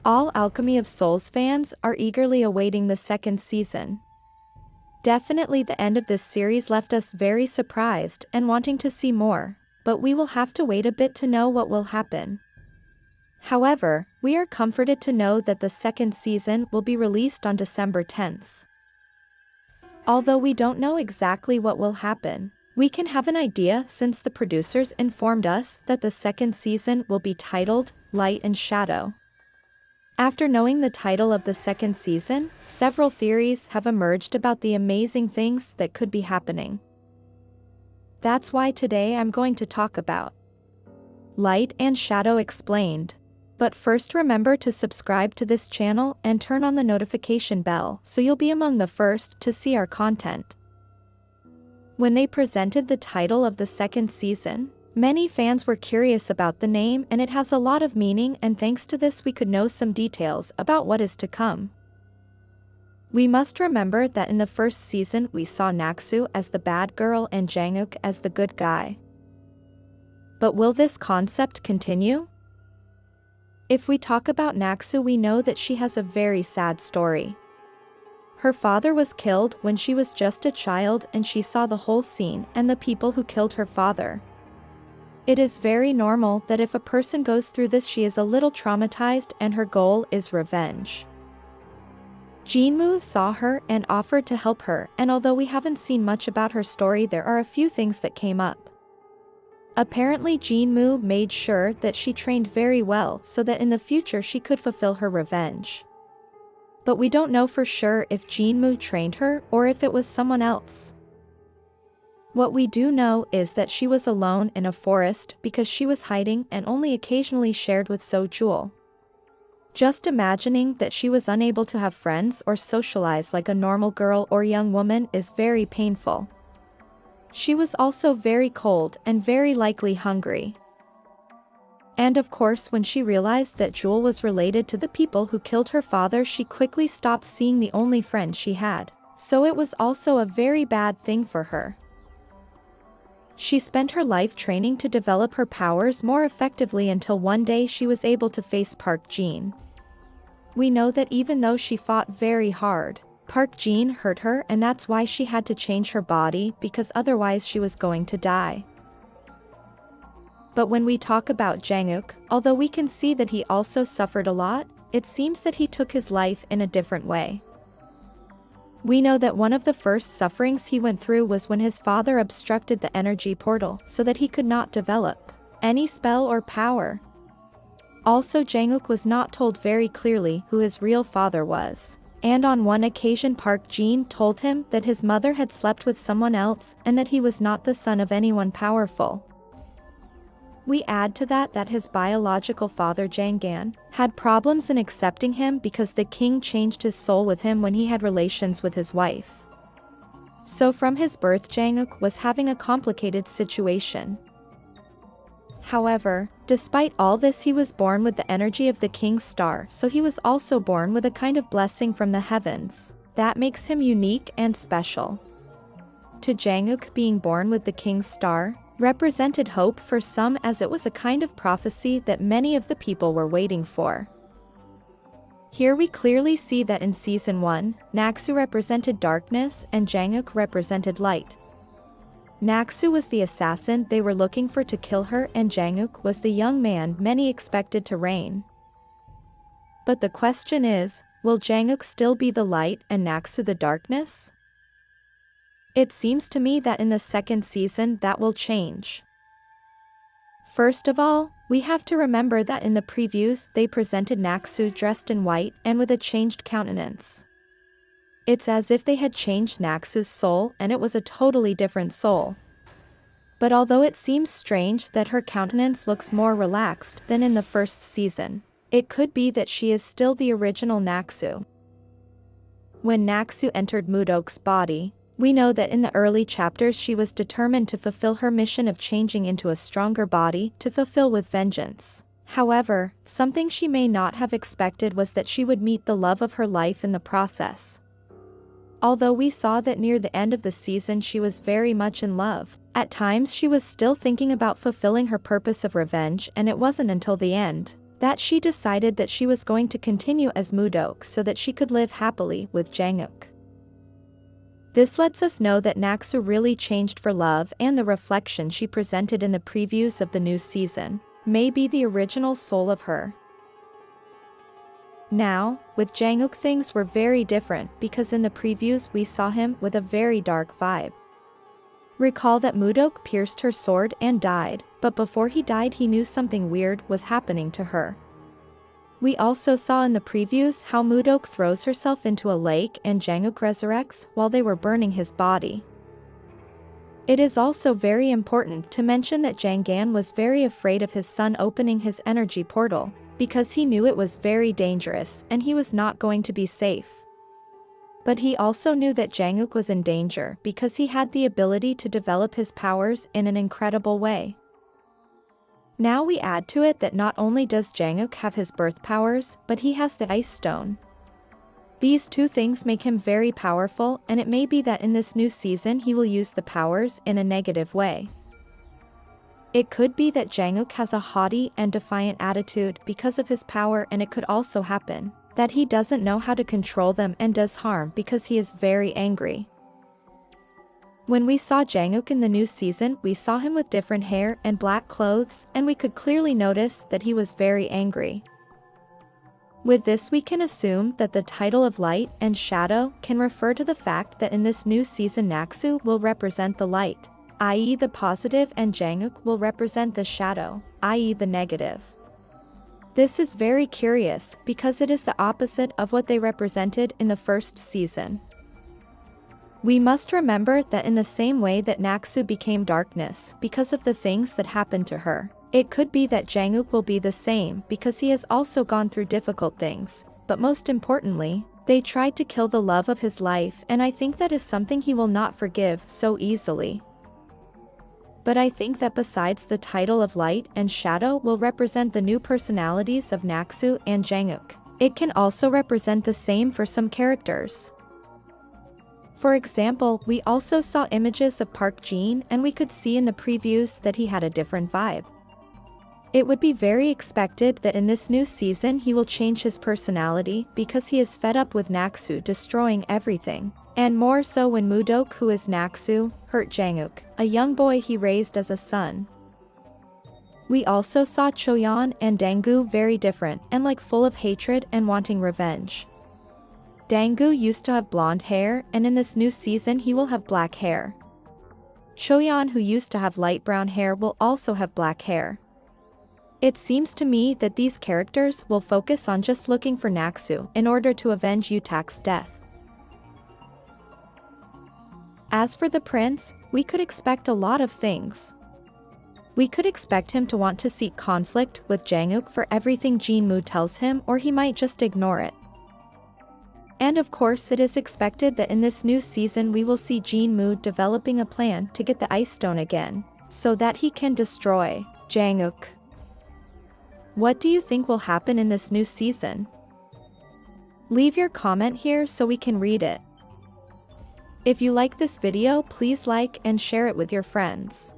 All Alchemy of Souls fans are eagerly awaiting the second season. Definitely the end of this series left us very surprised and wanting to see more, but we will have to wait a bit to know what will happen. However, we are comforted to know that the second season will be released on December 10th. Although we don't know exactly what will happen, we can have an idea since the producers informed us that the second season will be titled Light and Shadow. After knowing the title of the second season, several theories have emerged about the amazing things that could be happening. That's why today I'm going to talk about Light and Shadow Explained. But first remember to subscribe to this channel and turn on the notification bell so you'll be among the first to see our content. When they presented the title of the second season, many fans were curious about the name, and it has a lot of meaning, and thanks to this we could know some details about what is to come. We must remember that in the first season we saw Naksu as the bad girl and Jang Uk as the good guy. But will this concept continue? If we talk about Naksu, we know that she has a very sad story. Her father was killed when she was just a child, and she saw the whole scene and the people who killed her father. It is very normal that if a person goes through this, she is a little traumatized and her goal is revenge. Jin-Moo saw her and offered to help her, and although we haven't seen much about her story, there are a few things that came up. Apparently Jin-Moo made sure that she trained very well so that in the future she could fulfill her revenge. But we don't know for sure if Jin-Moo trained her or if it was someone else. What we do know is that she was alone in a forest because she was hiding and only occasionally shared with So-jul. Just imagining that she was unable to have friends or socialize like a normal girl or young woman is very painful. She was also very cold and very likely hungry. And of course, when she realized that Jewel was related to the people who killed her father, she quickly stopped seeing the only friend she had, so it was also a very bad thing for her. She spent her life training to develop her powers more effectively until one day she was able to face Park Jin. We know that even though she fought very hard, Park Jin hurt her, and that's why she had to change her body, because otherwise she was going to die. But when we talk about Jang Uk, although we can see that he also suffered a lot, it seems that he took his life in a different way. We know that one of the first sufferings he went through was when his father obstructed the energy portal so that he could not develop any spell or power. Also, Jang Uk was not told very clearly who his real father was, and on one occasion Park Jin told him that his mother had slept with someone else and that he was not the son of anyone powerful. We add to that his biological father Jang Gan had problems in accepting him because the king changed his soul with him when he had relations with his wife. So from his birth Jang Uk was having a complicated situation. However, despite all this, he was born with the energy of the king's star, so he was also born with a kind of blessing from the heavens that makes him unique and special. To Jang Uk, being born with the king's star represented hope for some, as it was a kind of prophecy that many of the people were waiting for. Here we clearly see that in Season 1, Naksu represented darkness and Jang Uk represented light. Naksu was the assassin they were looking for to kill her, and Jang Uk was the young man many expected to reign. But the question is, will Jang Uk still be the light and Naksu the darkness? It seems to me that in the second season that will change. First of all, we have to remember that in the previews they presented Naksu dressed in white and with a changed countenance. It's as if they had changed Naksu's soul and it was a totally different soul. But although it seems strange that her countenance looks more relaxed than in the first season, it could be that she is still the original Naksu. When Naksu entered Mu-Deok's body, we know that in the early chapters she was determined to fulfill her mission of changing into a stronger body to fulfill with vengeance. However, something she may not have expected was that she would meet the love of her life in the process. Although we saw that near the end of the season she was very much in love, at times she was still thinking about fulfilling her purpose of revenge, and it wasn't until the end that she decided that she was going to continue as Mu-Deok so that she could live happily with Jang Uk. This lets us know that Naksu really changed for love, and the reflection she presented in the previews of the new season may be the original soul of her. Now, with Jang Uk things were very different because in the previews we saw him with a very dark vibe. Recall that Mu-Deok pierced her sword and died, but before he died he knew something weird was happening to her. We also saw in the previews how Mu-Deok throws herself into a lake and Jang Uk resurrects while they were burning his body. It is also very important to mention that Jang Gan was very afraid of his son opening his energy portal, because he knew it was very dangerous and he was not going to be safe. But he also knew that Jang Uk was in danger because he had the ability to develop his powers in an incredible way. Now we add to it that not only does Jang Uk have his birth powers, but he has the Ice Stone. These two things make him very powerful, and it may be that in this new season he will use the powers in a negative way. It could be that Jang Uk has a haughty and defiant attitude because of his power, and it could also happen that he doesn't know how to control them and does harm because he is very angry. When we saw Jang Uk in the new season, we saw him with different hair and black clothes, and we could clearly notice that he was very angry. With this we can assume that the title of Light and Shadow can refer to the fact that in this new season Naksu will represent the light, i.e. the positive, and Jang Uk will represent the shadow, i.e. the negative. This is very curious because it is the opposite of what they represented in the first season. We must remember that in the same way that Naksu became darkness because of the things that happened to her, it could be that Jang Uk will be the same because he has also gone through difficult things, but most importantly, they tried to kill the love of his life, and I think that is something he will not forgive so easily. But I think that besides the title of Light and Shadow will represent the new personalities of Naksu and Jang Uk, it can also represent the same for some characters. For example, we also saw images of Park Jin, and we could see in the previews that he had a different vibe. It would be very expected that in this new season he will change his personality because he is fed up with Naksu destroying everything. And more so when Mu-Deok, who is Naksu, hurt Jang Uk, a young boy he raised as a son. We also saw Choyeon and Danggu very different and like full of hatred and wanting revenge. Danggu used to have blonde hair, and in this new season he will have black hair. Choyeon, who used to have light brown hair, will also have black hair. It seems to me that these characters will focus on just looking for Naksu in order to avenge Utak's death. As for the prince, we could expect a lot of things. We could expect him to want to seek conflict with Jang Uk for everything Jin-Moo tells him, or he might just ignore it. And of course it is expected that in this new season we will see Jin-Moo developing a plan to get the Ice Stone again, so that he can destroy Jang Uk. What do you think will happen in this new season? Leave your comment here so we can read it. If you like this video, please like and share it with your friends.